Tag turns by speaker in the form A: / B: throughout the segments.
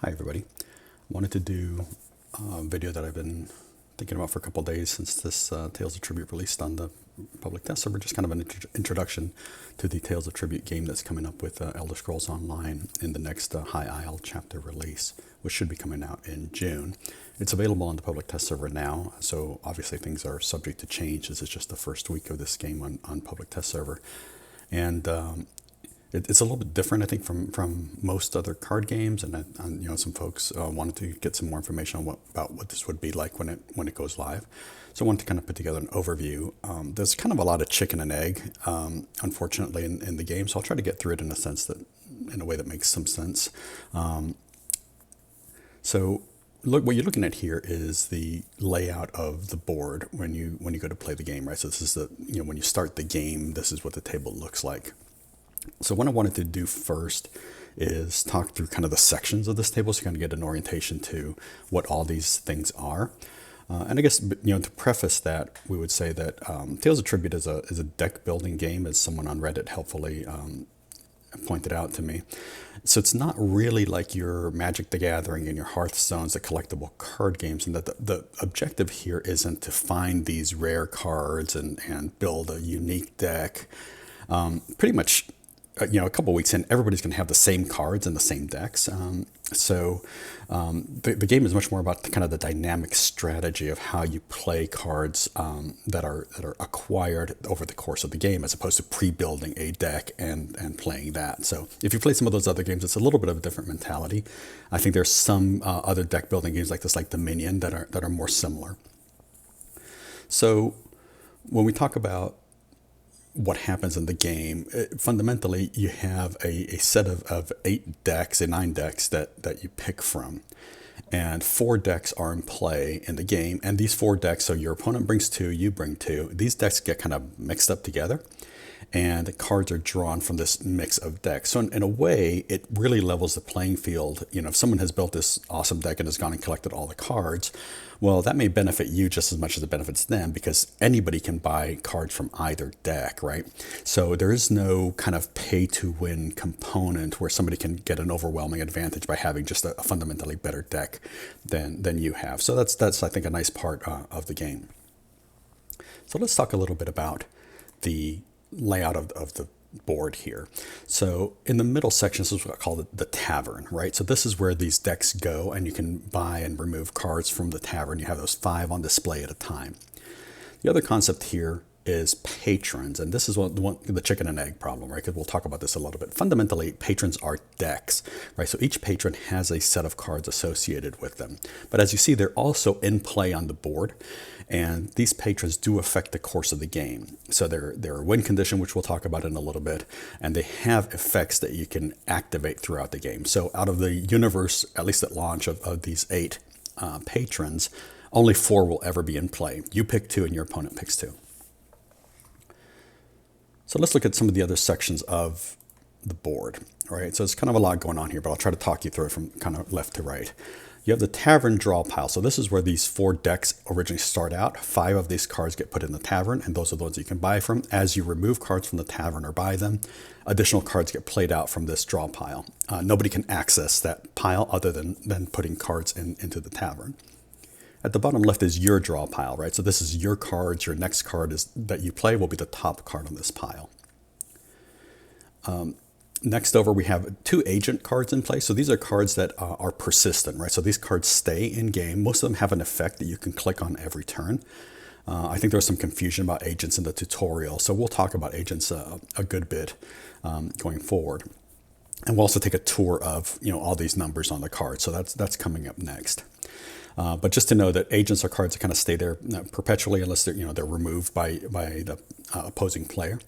A: Hi everybody. Wanted to do a video that I've been thinking about for a couple of days since this Tales of Tribute released on the public test server. Just kind of an introduction to the Tales of Tribute game that's coming up with Elder Scrolls Online in the next High Isle chapter release, which should be coming out in June. It's available on the public test server now, so obviously things are subject to change. This is just the first week of this game on public test server. And it's a little bit different, I think, from most other card games, and some folks wanted to get some more information on about what this would be like when it goes live. So I wanted to kind of put together an overview. There's kind of a lot of chicken and egg, unfortunately, in the game. So I'll try to get through it in a way that makes some sense. So look, what you're looking at here is the layout of the board when you go to play the game, right? So this is when you start the game, this is what the table looks like. So what I wanted to do first is talk through kind of the sections of this table, so you kind of get an orientation to what all these things are. And I guess, to preface that, we would say that Tales of Tribute is a deck building game, as someone on Reddit helpfully pointed out to me. So it's not really like your Magic the Gathering and your Hearthstones, the collectible card games, and that the objective here isn't to find these rare cards and build a unique deck. Pretty much, a couple weeks in, everybody's going to have the same cards and the same decks. The game is much more about kind of the dynamic strategy of how you play cards that are acquired over the course of the game, as opposed to pre-building a deck and playing that. So if you play some of those other games, it's a little bit of a different mentality. I think there's some other deck building games like this, like Dominion, that are more similar. So when we talk about what happens in the game, fundamentally you have a set of 9 decks that you pick from, and 4 decks are in play in the game. And these 4 decks, so your opponent brings 2, you bring 2, these decks get kind of mixed up together, and the cards are drawn from this mix of decks. So in a way, it really levels the playing field. If someone has built this awesome deck and has gone and collected all the cards, well, that may benefit you just as much as it benefits them, because anybody can buy cards from either deck, right? So there is no kind of pay-to-win component where somebody can get an overwhelming advantage by having just a fundamentally better deck than you have. So that's I think, a nice part of the game. So let's talk a little bit about the layout of the board here. So in the middle section, this is what I call the tavern, right? So this is where these decks go, and you can buy and remove cards from the tavern. You have those 5 on display at a time. The other concept here is patrons, and this is the chicken and egg problem, right? Because we'll talk about this a little bit. Fundamentally, patrons are decks, right? So each patron has a set of cards associated with them. But as you see, they're also in play on the board, and these patrons do affect the course of the game. So they're a win condition, which we'll talk about in a little bit, and they have effects that you can activate throughout the game. So out of the universe, at least at launch, of these 8 patrons, only 4 will ever be in play. You pick 2 and your opponent picks 2. So let's look at some of the other sections of the board. All right, so it's kind of a lot going on here, but I'll try to talk you through it from kind of left to right. You have the tavern draw pile. So this is where these 4 decks originally start out. 5 of these cards get put in the tavern, and those are the ones you can buy from. As you remove cards from the tavern or buy them, additional cards get played out from this draw pile. Nobody can access that pile other than putting cards into the tavern. At the bottom left is your draw pile, right? So this is your cards. Your next card that you play will be the top card on this pile. Next over, we have 2 agent cards in play. So these are cards that are persistent, right? So these cards stay in game. Most of them have an effect that you can click on every turn. I think there's some confusion about agents in the tutorial, so we'll talk about agents a good bit going forward. And we'll also take a tour of all these numbers on the card. So that's coming up next. But just to know that agents are cards that kind of stay there perpetually unless they're removed by the opposing player.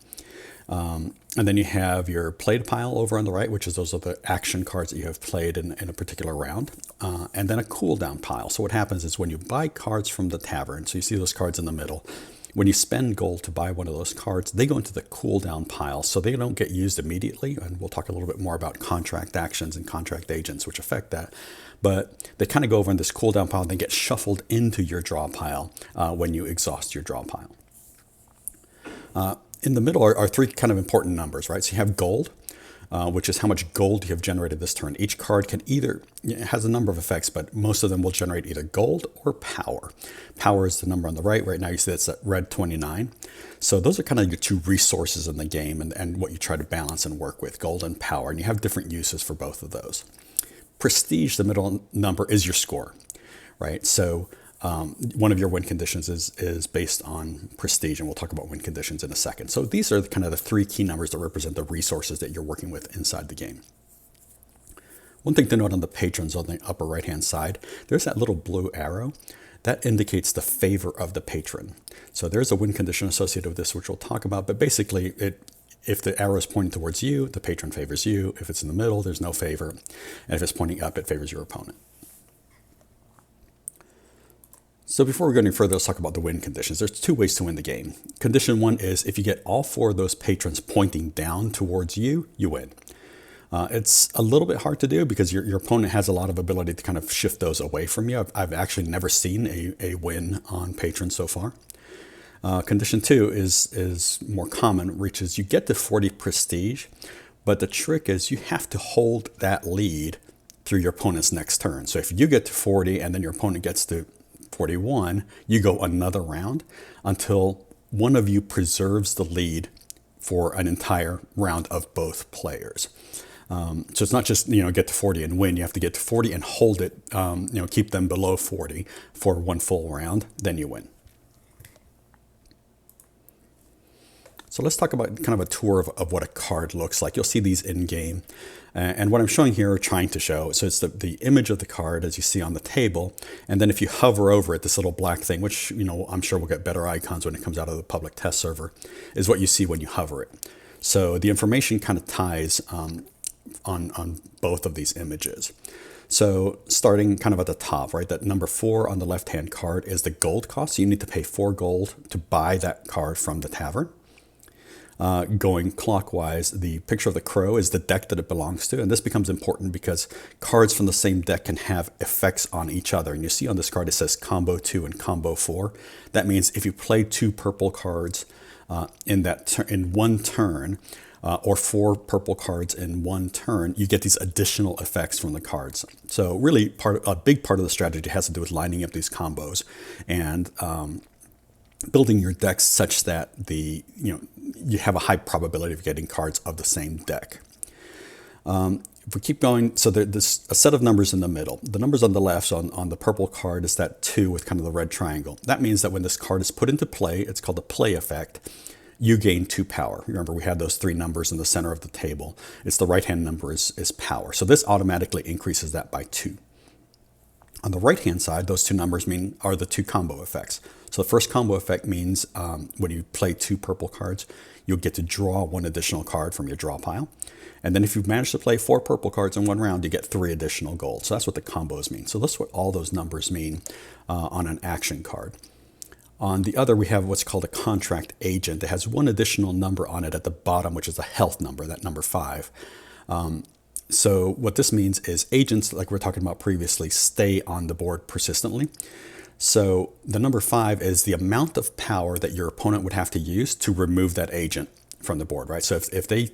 A: And then you have your played pile over on the right, which is those are the action cards that you have played in a particular round. And then a cooldown pile. So what happens is when you buy cards from the tavern, so you see those cards in the middle, when you spend gold to buy one of those cards, they go into the cooldown pile, so they don't get used immediately. And we'll talk a little bit more about contract actions and contract agents, which affect that. But they kind of go over in this cooldown pile, and they get shuffled into your draw pile when you exhaust your draw pile. In the middle are 3 kind of important numbers, right? So you have gold, which is how much gold you have generated this turn. Each card can either, it has a number of effects, but most of them will generate either gold or power. Power is the number on the right. Right now you see it's at red 29. So those are kind of your two resources in the game and what you try to balance and work with, gold and power. And you have different uses for both of those. Prestige, the middle number, is your score, right? So one of your win conditions is based on prestige, and we'll talk about win conditions in a second. So these are kind of the three key numbers that represent the resources that you're working with inside the game. One thing to note on the patrons on the upper right-hand side, there's that little blue arrow. That indicates the favor of the patron. So there's a win condition associated with this, which we'll talk about, but basically if the arrow is pointing towards you, the patron favors you. If it's in the middle, there's no favor. And if it's pointing up, it favors your opponent. So before we go any further, let's talk about the win conditions. There's two ways to win the game. Condition one is if you get all four of those patrons pointing down towards you, you win. It's a little bit hard to do because your opponent has a lot of ability to kind of shift those away from you. I've actually never seen a win on patrons so far. Condition two is more common, which is you get to 40 prestige, but the trick is you have to hold that lead through your opponent's next turn. So if you get to 40 and then your opponent gets to 41, you go another round until one of you preserves the lead for an entire round of both players. So it's not just, get to 40 and win. You have to get to 40 and hold it, keep them below 40 for one full round, then you win. So let's talk about kind of a tour of what a card looks like. You'll see these in game. And what I'm showing here, or trying to show, so it's the image of the card as you see on the table. And then if you hover over it, this little black thing, which, I'm sure we'll get better icons when it comes out of the public test server, is what you see when you hover it. So the information kind of ties on both of these images. So starting kind of at the top, right, that number 4 on the left-hand card is the gold cost. So you need to pay 4 gold to buy that card from the tavern. Going clockwise, the picture of the crow is the deck that it belongs to. And this becomes important because cards from the same deck can have effects on each other. And you see on this card, it says combo 2 and combo 4. That means if you play 2 purple cards in one turn, or 4 purple cards in one turn, you get these additional effects from the cards. So really a big part of the strategy has to do with lining up these combos and building your decks such that you have a high probability of getting cards of the same deck. If we keep going, so there's a set of numbers in the middle. The numbers on the left, so on the purple card, is that 2 with kind of the red triangle. That means that when this card is put into play, it's called the play effect, you gain 2 power. Remember, we had those 3 numbers in the center of the table. It's the right-hand number is power. So this automatically increases that by 2. On the right-hand side, those 2 numbers are the 2 combo effects. So the first combo effect means when you play 2 purple cards, you'll get to draw 1 additional card from your draw pile. And then if you've managed to play 4 purple cards in one round, you get 3 additional gold. So that's what the combos mean. So that's what all those numbers mean on an action card. On the other, we have what's called a contract agent. It has 1 additional number on it at the bottom, which is a health number, that number 5. So what this means is agents, like we were talking about previously, stay on the board persistently. So the number 5 is the amount of power that your opponent would have to use to remove that agent from the board, right? So if they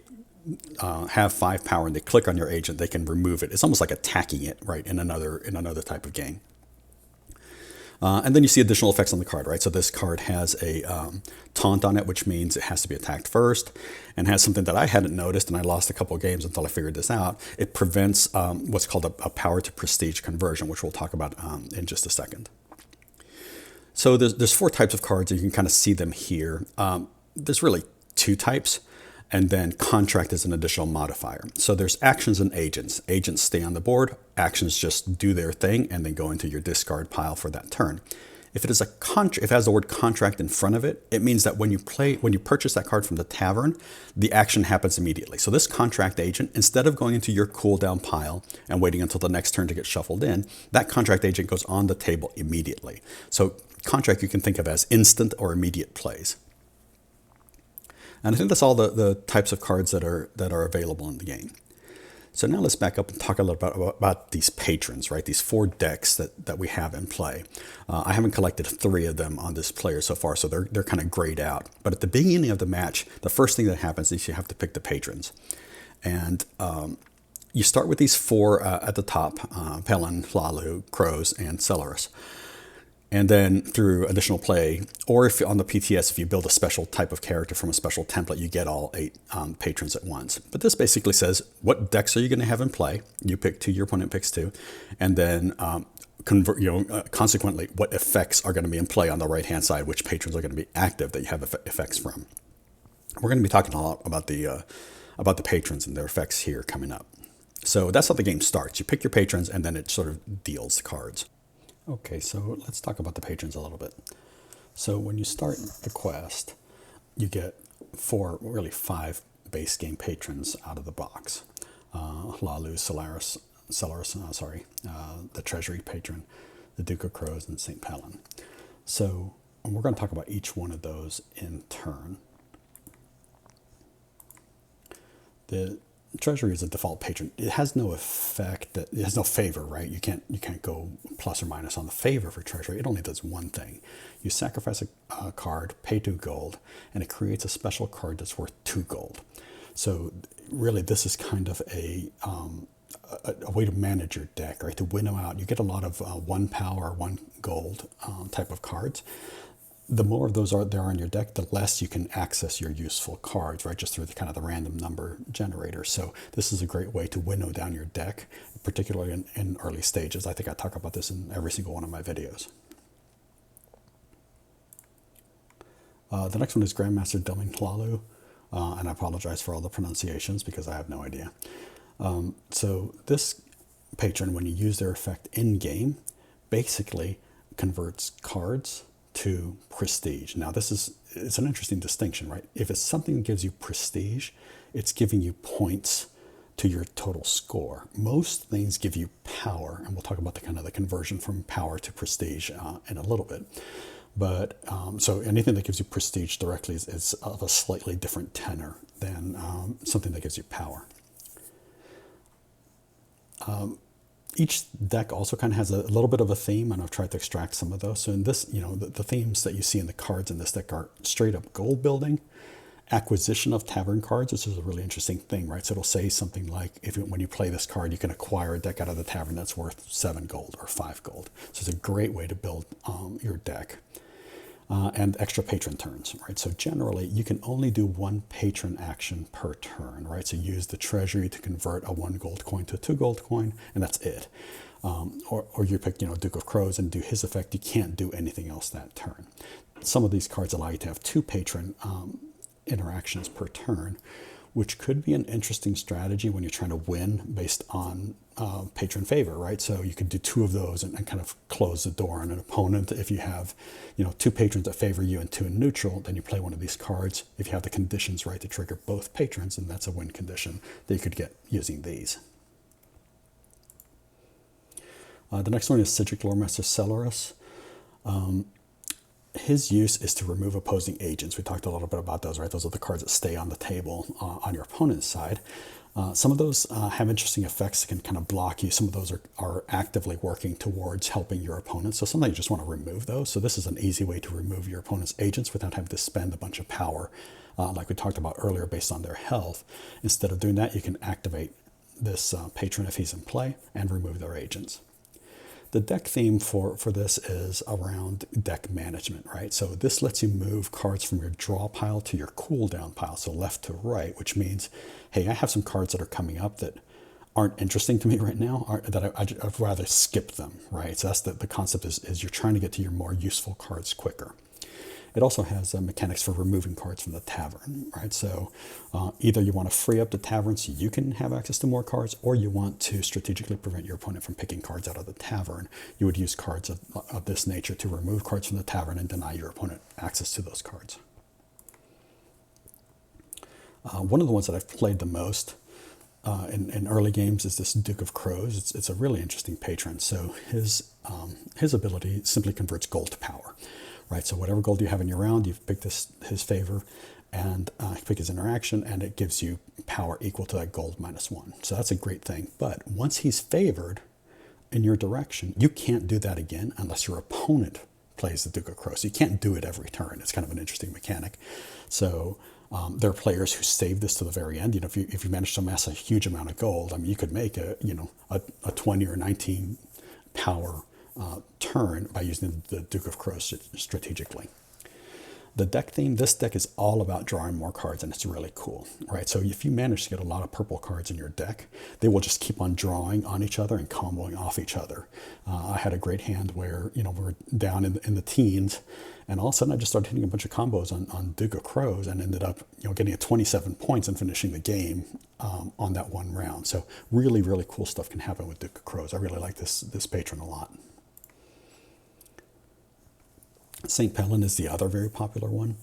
A: have 5 power and they click on your agent, they can remove it. It's almost like attacking it, right, in another type of game. And then you see additional effects on the card, right? So this card has a taunt on it, which means it has to be attacked first, and has something that I hadn't noticed, and I lost a couple of games until I figured this out. It prevents what's called a power to prestige conversion, which we'll talk about in just a second. So there's 4 types of cards, and you can kind of see them here. There's really 2 types. And then contract is an additional modifier. So there's actions and agents. Agents stay on the board. Actions just do their thing and then go into your discard pile for that turn. If it is if it has the word contract in front of it, it means that when you purchase that card from the tavern, the action happens immediately. So this contract agent, instead of going into your cooldown pile and waiting until the next turn to get shuffled in, that contract agent goes on the table immediately. So contract you can think of as instant or immediate plays. And I think that's all the types of cards that are available in the game. So now let's back up and talk a little bit about these patrons, right? These 4 decks that we have in play. I haven't collected 3 of them on this player so far, so they're kind of grayed out. But at the beginning of the match, the first thing that happens is you have to pick the patrons. And you start with these four at the top, Pelin, Hlalu, Crows, and Celeris. And then through additional play, or if on the PTS, if you build a special type of character from a special template, you get all 8 patrons at once. But this basically says, what decks are you going to have in play? You pick 2, your opponent picks 2. And then consequently, what effects are going to be in play on the right-hand side, which patrons are going to be active that you have effects from. We're going to be talking a lot about the patrons and their effects here coming up. So that's how the game starts. You pick your patrons, and then it sort of deals the cards. Okay, so let's talk about the patrons a little bit. So when you start the quest, you get 4, really 5 base game patrons out of the box. Hlalu, Celeris, the Treasury patron, the Duke of Crows, and St. Pelin. So we're going to talk about each one of those in turn. The Treasury is a default patron. It has no effect, it has no favor, right? You can't go plus or minus on the favor for Treasury. It only does one thing. You sacrifice a card, pay 2 gold, and it creates a special card that's worth 2 gold. So really, this is kind of a way to manage your deck, right? To winnow out. You get a lot of 1 power, 1 gold type of cards. The more of those there are in your deck, the less you can access your useful cards, right? Just through the kind of the random number generator. So this is a great way to winnow down your deck, particularly in early stages. I think I talk about this in every single one of my videos. The next one is Grandmaster Delming Hlalu, and I apologize for all the pronunciations because I have no idea. So this patron, when you use their effect in game, basically converts cards to prestige. Now it's an interesting distinction, right? If it's something that gives you prestige, it's giving you points to your total score. Most things give you power, and we'll talk about the conversion from power to prestige in a little bit. But so anything that gives you prestige directly is of a slightly different tenor than something that gives you power. Each deck also kind of has a little bit of a theme, and I've tried to extract some of those. So in this, the themes that you see in the cards in this deck are straight up gold building, acquisition of tavern cards. This is a really interesting thing, right? So it'll say something like, when you play this card, you can acquire a deck out of the tavern that's worth 7 gold or 5 gold. So it's a great way to build your deck. And extra patron turns, right? So generally, you can only do 1 patron action per turn, right? So use the treasury to convert a 1 gold coin to a 2 gold coin, and that's it. Or you pick, Duke of Crows and do his effect. You can't do anything else that turn. Some of these cards allow you to have 2 patron interactions per turn, which could be an interesting strategy when you're trying to win based on patron favor, right? So you could do 2 of those and kind of close the door on an opponent. If you have, 2 patrons that favor you and 2 in neutral, then you play one of these cards. If you have the conditions right to trigger both patrons, then that's a win condition that you could get using these. The next one is Cedric Loremaster Celeris. His use is to remove opposing agents. We talked a little bit about those, right? Those are the cards that stay on the table on your opponent's side. Some of those have interesting effects that can kind of block you. Some of those are actively working towards helping your opponent. So sometimes you just want to remove those. So this is an easy way to remove your opponent's agents without having to spend a bunch of power, like we talked about earlier, based on their health. Instead of doing that, you can activate this patron if he's in play and remove their agents. The deck theme for this is around deck management, right? So this lets you move cards from your draw pile to your cooldown pile, so left to right, which means, hey, I have some cards that are coming up that aren't interesting to me right now, I'd rather skip them, right? So that's the concept is you're trying to get to your more useful cards quicker. It also has mechanics for removing cards from the tavern, right? So either you want to free up the tavern so you can have access to more cards, or you want to strategically prevent your opponent from picking cards out of the tavern. You would use cards of this nature to remove cards from the tavern and deny your opponent access to those cards. One of the ones that I've played the most in early games is this Duke of Crows. It's a really interesting patron. So his ability simply converts gold to power. Right, so whatever gold you have in your round, you've picked his favor, and pick his interaction, and it gives you power equal to that gold -1. So that's a great thing. But once he's favored in your direction, you can't do that again unless your opponent plays the Duke of Crows. So you can't do it every turn. It's kind of an interesting mechanic. So There are players who save this to the very end. If you manage to amass a huge amount of gold, I mean, you could make a 20 or 19 power turn by using the Duke of Crows strategically. The deck theme, this deck is all about drawing more cards, and it's really cool, right? So if you manage to get a lot of purple cards in your deck, they will just keep on drawing on each other and comboing off each other. I had a great hand where, we're down in the teens, and all of a sudden I just started hitting a bunch of combos on Duke of Crows and ended up, getting a 27 points and finishing the game on that one round. So really, really cool stuff can happen with Duke of Crows. I really like this patron a lot. St. Pellin is the other very popular one.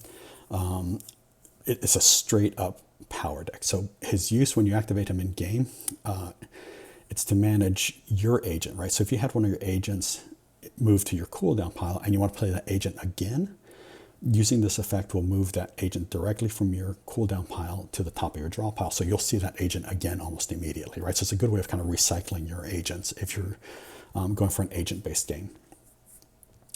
A: It's a straight up power deck. So his use when you activate him in game, it's to manage your agent, right? So if you had one of your agents move to your cooldown pile and you want to play that agent again, using this effect will move that agent directly from your cooldown pile to the top of your draw pile. So you'll see that agent again almost immediately, right? So it's a good way of kind of recycling your agents if you're going for an agent-based game.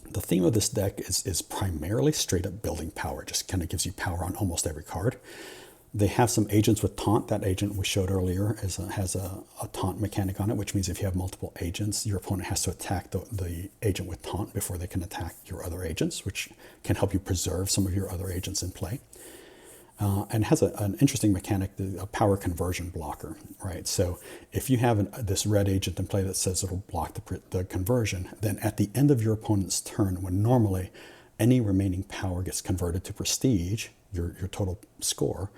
A: The theme of this deck is primarily straight up building power. It just kind of gives you power on almost every card. They have some agents with taunt. That agent we showed earlier has a taunt mechanic on it, which means if you have multiple agents, your opponent has to attack the agent with taunt before they can attack your other agents, which can help you preserve some of your other agents in play. And has an interesting mechanic, a power conversion blocker, right? So if you have this red agent in play that says it'll block the conversion, then at the end of your opponent's turn, when normally any remaining power gets converted to prestige, your total score,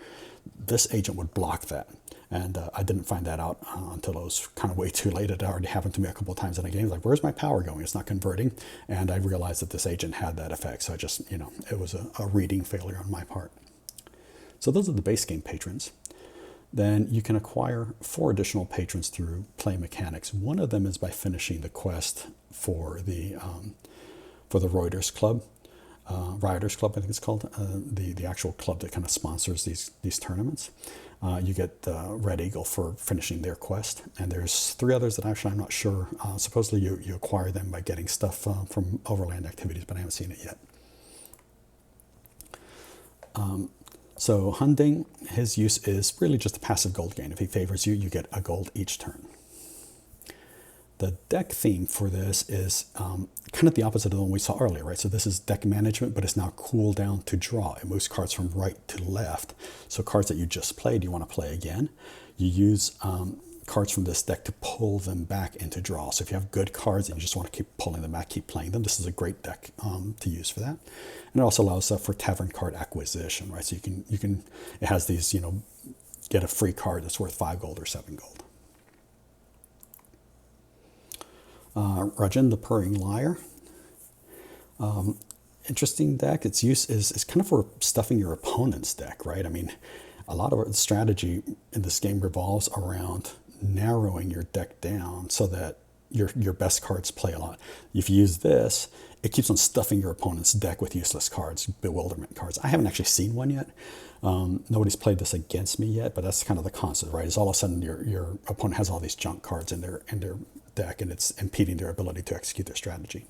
A: this agent would block that. And I didn't find that out until it was kind of way too late. It already happened to me a couple of times in a game. Like, where's my power going? It's not converting. And I realized that this agent had that effect. So I just, it was a reading failure on my part. So those are the base game patrons. Then you can acquire 4 additional patrons through play mechanics. One of them is by finishing the quest for the Rioters Club. Rioters Club, I think it's called, the actual club that kind of sponsors these tournaments. You get the Red Eagle for finishing their quest, and there's 3 others that actually I'm not sure. Supposedly you acquire them by getting stuff from Overland Activities, but I haven't seen it yet. So Hunding, his use is really just a passive gold gain. If he favors you, you get a gold each turn. The deck theme for this is kind of the opposite of the one we saw earlier, right? So this is deck management, but it's now cooldown to draw. It moves cards from right to left. So cards that you just played, you want to play again. You use cards from this deck to pull them back into draw. So if you have good cards and you just want to keep pulling them back, keep playing them, this is a great deck to use for that. And it also allows for tavern card acquisition, right? So you can it has these, get a free card that's worth 5 gold or 7 gold. Rajin the Purring Liar. Interesting deck. Its use is kind of for stuffing your opponent's deck, right? I mean, a lot of strategy in this game revolves around narrowing your deck down so that your best cards play a lot. If you use this, it keeps on stuffing your opponent's deck with useless cards, bewilderment cards. I haven't actually seen one yet. Nobody's played this against me yet, but that's kind of the concept, right? Is all of a sudden your opponent has all these junk cards in their deck, and it's impeding their ability to execute their strategy.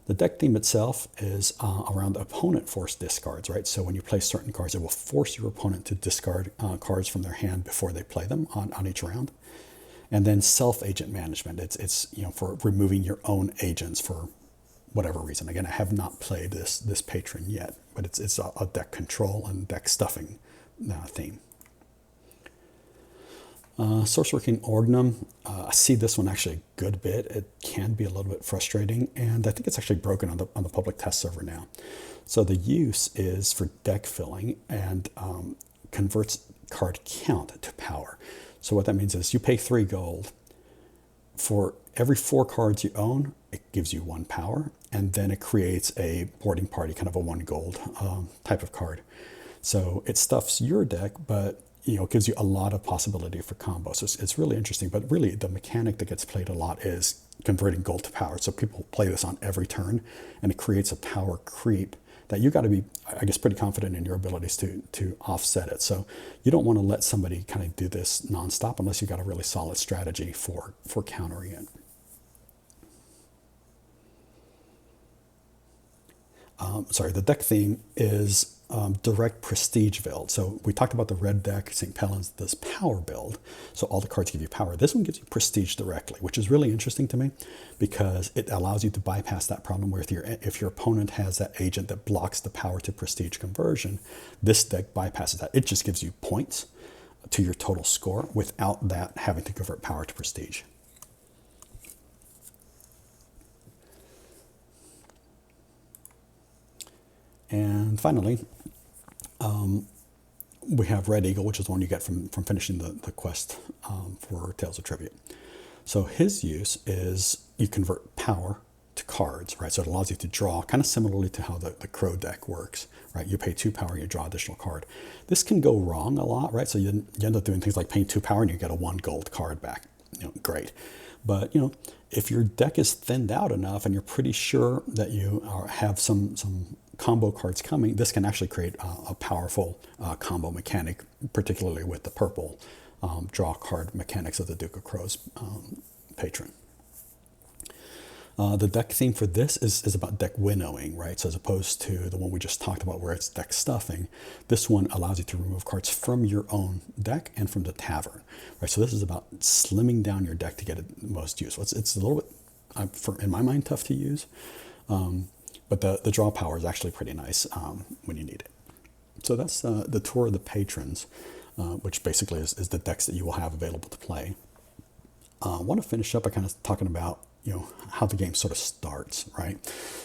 A: The deck theme itself is around opponent force discards, right? So when you play certain cards, it will force your opponent to discard cards from their hand before they play them on each round. And then self-agent management. It's for removing your own agents for whatever reason. Again, I have not played this patron yet, but it's a deck control and deck stuffing theme. Sorcerer King Orgnum, I see this one actually a good bit. It can be a little bit frustrating, and I think it's actually broken on the public test server now. So the use is for deck filling and converts card count to power. So what that means is you pay 3 gold. For every 4 cards you own, it gives you 1 power, and then it creates a boarding party, kind of a 1 gold type of card. So it stuffs your deck, but it gives you a lot of possibility for combos. So it's really interesting, but really the mechanic that gets played a lot is converting gold to power. So people play this on every turn, and it creates a power creep that you got to be, I guess, pretty confident in your abilities to offset it. So you don't want to let somebody kind of do this nonstop unless you've got a really solid strategy for countering it. The deck theme is direct prestige build. So we talked about the red deck, St. Palin's, this power build. So all the cards give you power. This one gives you prestige directly, which is really interesting to me because it allows you to bypass that problem where if your opponent has that agent that blocks the power to prestige conversion, this deck bypasses that. It just gives you points to your total score without that having to convert power to prestige. And finally, we have Red Eagle, which is the one you get from finishing the quest for Tales of Tribute. So his use is you convert power to cards, right? So it allows you to draw, kind of similarly to how the Crow deck works, right? You pay 2 power and you draw additional card. This can go wrong a lot, right? So you end up doing things like paying 2 power and you get a 1 gold card back. Great. But, if your deck is thinned out enough and you're pretty sure that you have some combo cards coming, this can actually create a powerful combo mechanic, particularly with the purple draw card mechanics of the Duke of Crow's patron. The deck theme for this is about deck winnowing, right? So as opposed to the one we just talked about where it's deck stuffing, this one allows you to remove cards from your own deck and from the tavern, right? So this is about slimming down your deck to get it most useful. It's a little bit, in my mind, tough to use, but the draw power is actually pretty nice when you need it. So that's the tour of the patrons, which basically is the decks that you will have available to play. I want to finish up by kind of talking about how the game sort of starts, right?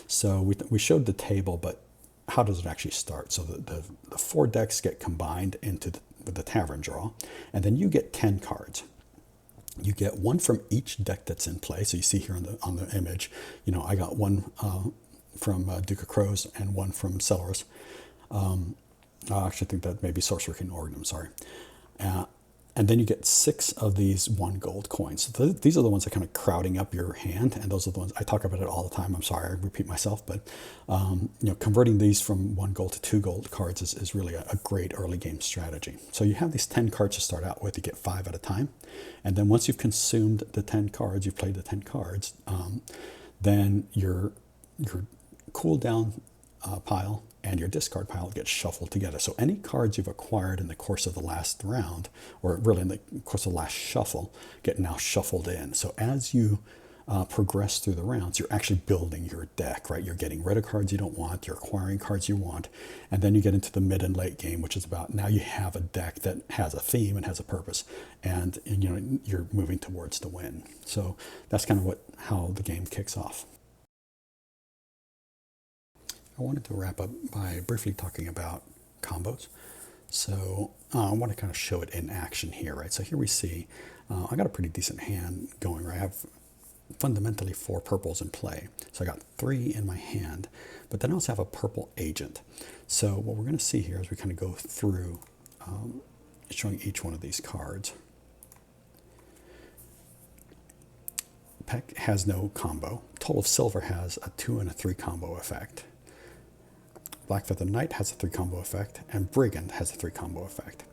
A: So we showed the table, but how does it actually start? So the 4 decks get combined into the tavern draw, and then you get 10 cards. You get 1 from each deck that's in play. So you see here on the image, I got 1 from Duke of Crows and 1 from Celeris. I actually think that may be Sorcerer King Organ, I'm sorry. And then you get 6 of these 1 gold coins. So these are the ones that are kind of crowding up your hand, and those are the ones I talk about it all the time. I'm sorry, I repeat myself, but converting these from 1 gold to 2 gold cards is really a great early game strategy. So you have these 10 cards to start out with. You get 5 at a time, and then once you've consumed the 10 cards, you've played the 10 cards, then your cooldown pile and your discard pile gets shuffled together. So any cards you've acquired in the course of the last round, or really in the course of the last shuffle, get now shuffled in. So as you progress through the rounds, you're actually building your deck, right? You're getting rid of cards you don't want, you're acquiring cards you want, and then you get into the mid and late game, which is about now you have a deck that has a theme and has a purpose, and you're moving towards the win. So that's kind of how the game kicks off. I wanted to wrap up by briefly talking about combos. So I want to kind of show it in action here, right? So here we see I got a pretty decent hand going, right? I have fundamentally 4 purples in play. So I got 3 in my hand, but then I also have a purple agent. So what we're going to see here is we kind of go through showing each one of these cards. Peck has no combo. Toll of Silver has a 2 and a 3 combo effect. Blackfeather Knight has a 3 combo effect, and Brigand has a 3 combo effect.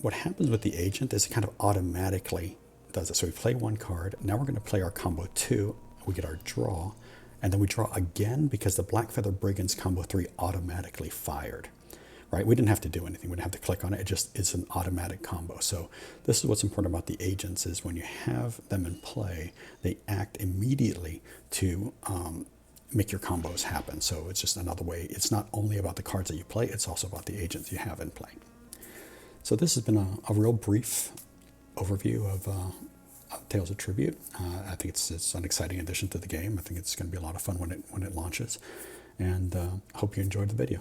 A: What happens with the agent is it kind of automatically does it. So we play 1 card, now we're going to play our combo 2, we get our draw, and then we draw again because the Blackfeather Brigand's combo 3 automatically fired. Right? We didn't have to do anything, we didn't have to click on it, it just is an automatic combo. So this is what's important about the agents is when you have them in play, they act immediately to make your combos happen. So it's just another way. It's not only about the cards that you play, it's also about the agents you have in play. So this has been a real brief overview of Tales of Tribute. I think it's an exciting addition to the game. I think it's going to be a lot of fun when it launches. And I hope you enjoyed the video.